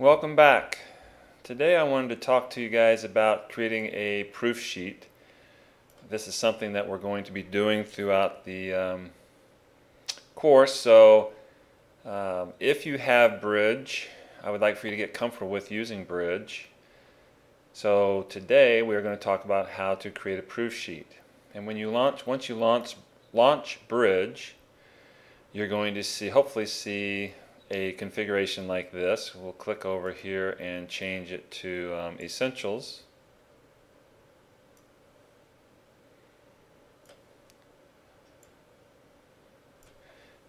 Welcome back. Today I wanted to talk to you guys about creating a proof sheet. This is something that we're going to be doing throughout the course, so if you have Bridge, I would like for you to get comfortable with using Bridge. So today we are going to talk about how to create a proof sheet. And when you once you launch Bridge, you're going to hopefully see a configuration like this. We'll click over here and change it to Essentials.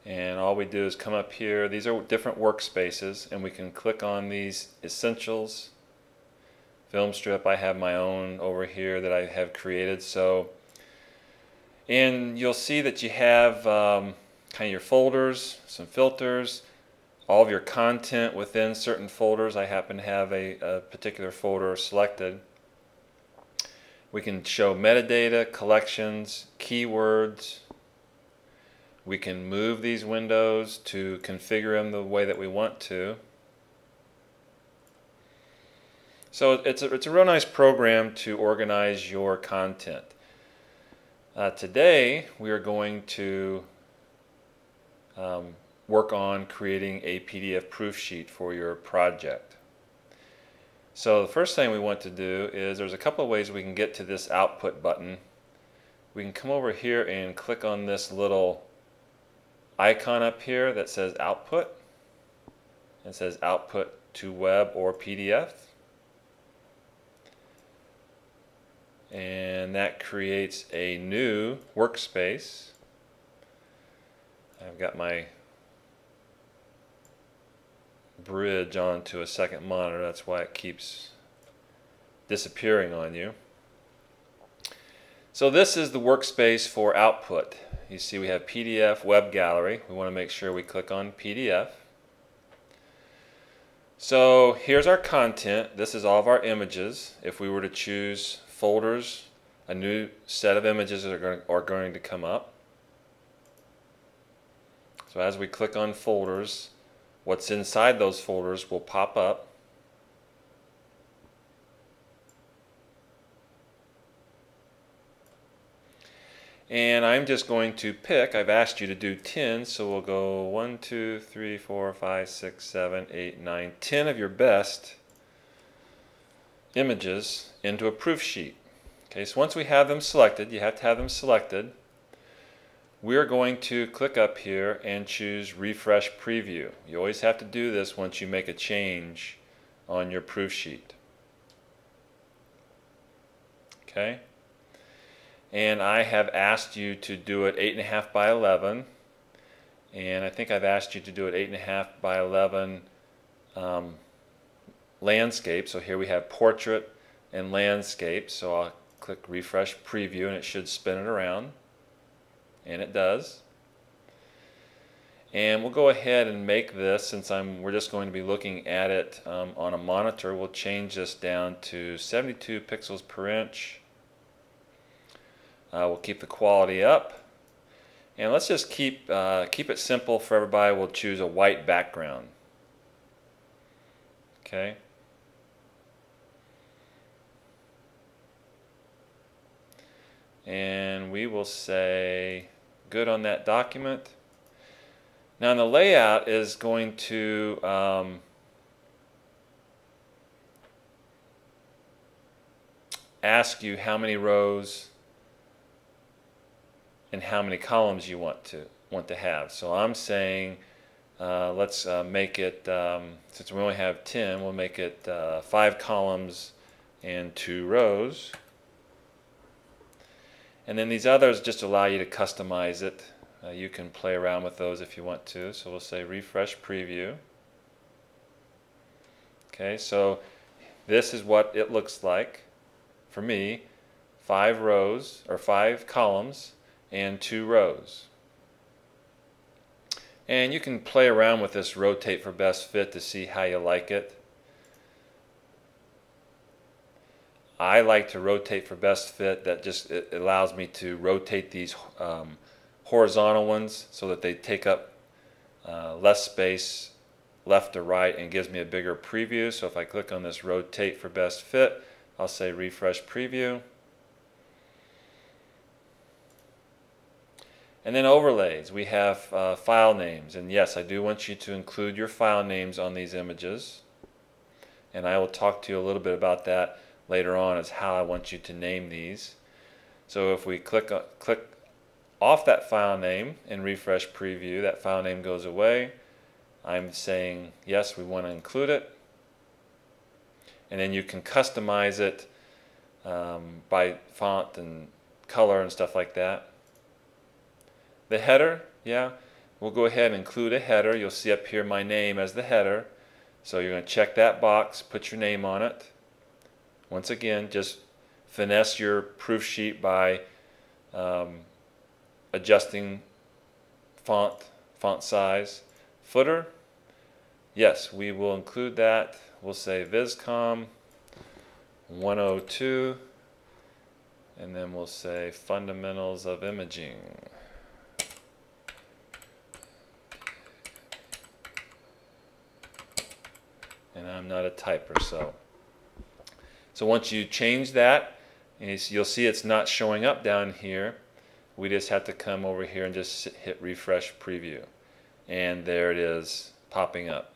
And all we do is come up here. These are different workspaces, and we can click on these Essentials. Film strip, I have my own over here that I have created. And you'll see that you have kind of your folders, some filters, all of your content within certain folders. I happen to have a particular folder selected. We can show metadata, collections, keywords. We can move these windows to configure them the way that we want to. So it's a real nice program to organize your content. Today we are going to work on creating a PDF proof sheet for your project. So the first thing we want to do is there's a couple of ways we can get to this output button. We can come over here and click on this little icon up here that says output. It says output to web or PDF. And that creates a new workspace. I've got my Bridge onto a second monitor. That's why it keeps disappearing on you. So this is the workspace for output. You see we have PDF, web gallery. We want to make sure we click on PDF. So here's our content. This is all of our images. If we were to choose folders, a new set of images are going to come up. So as we click on folders, what's inside those folders will pop up. And I'm just going to pick, I've asked you to do 10, so we'll go 1, 2, 3, 4, 5, 6, 7, 8, 9, 10 of your best images into a proof sheet. Okay, so once we have them selected, you have to have them selected, we're going to click up here and choose Refresh Preview. You always have to do this once you make a change on your proof sheet. Okay? And I have asked you to do it 8.5 by 11, and I think I've asked you to do it 8.5 by 11 landscape. So here we have portrait and landscape. So I'll click Refresh Preview and it should spin it around. And it does. And we'll go ahead and make this, since we're just going to be looking at it on a monitor, we'll change this down to 72 pixels per inch. We'll keep the quality up. And let's just keep it simple for everybody. We'll choose a white background. Okay. And we will say good on that document. Now the layout is going to ask you how many rows and how many columns you want to have. So I'm saying let's make it, since we only have 10, we'll make it 5 columns and 2 rows. And then these others just allow you to customize it. You can play around with those if you want to. So we'll say Refresh Preview. Okay, so this is what it looks like for me. 5 rows, or 5 columns and 2 rows. And you can play around with this rotate for best fit to see how you like it. I like to rotate for best fit. That just it allows me to rotate these horizontal ones so that they take up less space left to right and gives me a bigger preview. So if I click on this rotate for best fit, I'll say refresh preview. And then overlays, we have file names, and yes, I do want you to include your file names on these images, and I will talk to you a little bit about that later on as how I want you to name these. So if we click off that file name and refresh preview, that file name goes away. I'm saying yes, we want to include it, and then you can customize it by font and color and stuff like that. The header, yeah, we'll go ahead and include a header. You'll see up here my name as the header. So you're going to check that box, put your name on it. Once again, just finesse your proof sheet by adjusting font size. Footer, yes, we will include that. We'll say VisCom 102, and then we'll say Fundamentals of Imaging. And I'm not a typer, so once you change that, you'll see it's not showing up down here. We just have to come over here and just hit refresh preview, and there it is popping up.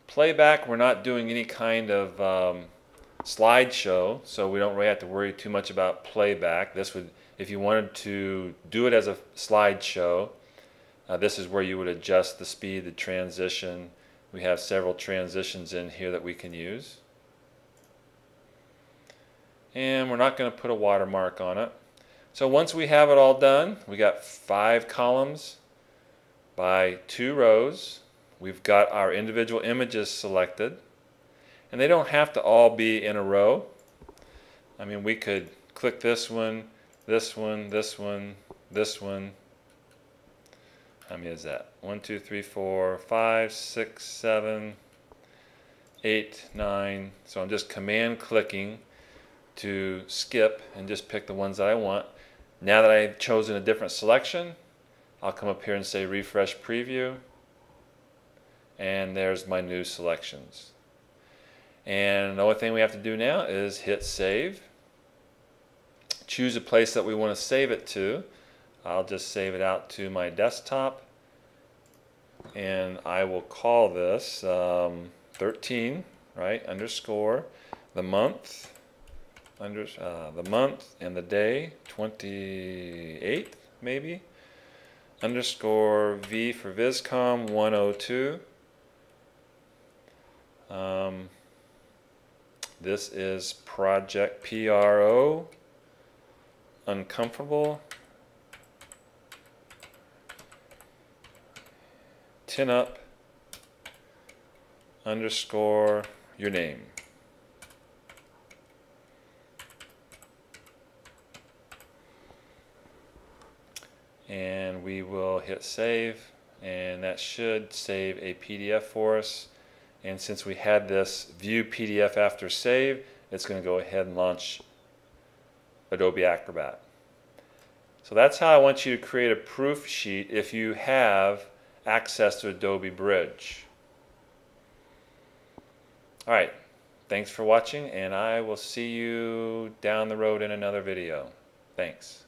Playback, we're not doing any kind of slideshow, so we don't really have to worry too much about playback. This would, if you wanted to do it as a slideshow, this is where you would adjust the speed, the transition. We have several transitions in here that we can use. And we're not going to put a watermark on it. So once we have it all done, we got 5 columns by 2 rows. We've got our individual images selected. And they don't have to all be in a row. I mean, we could click this one, this one, this one, this one. How many is that? 1, 2, 3, 4, 5, 6, 7, 8, 9. So I'm just command clicking to skip and just pick the ones that I want. Now that I've chosen a different selection, I'll come up here and say refresh preview, and there's my new selections. And the only thing we have to do now is hit save. Choose a place that we want to save it to. I'll just save it out to my desktop, and I will call this 13, right, underscore the month, the month and the day, 28th maybe, underscore V for VisCom 102. This is project PRO uncomfortable. 10 up underscore your name. And we will hit save, and that should save a PDF for us. And since we had this view PDF after save, it's going to go ahead and launch Adobe Acrobat. So that's how I want you to create a proof sheet if you have access to Adobe Bridge. Alright, thanks for watching, and I will see you down the road in another video. Thanks.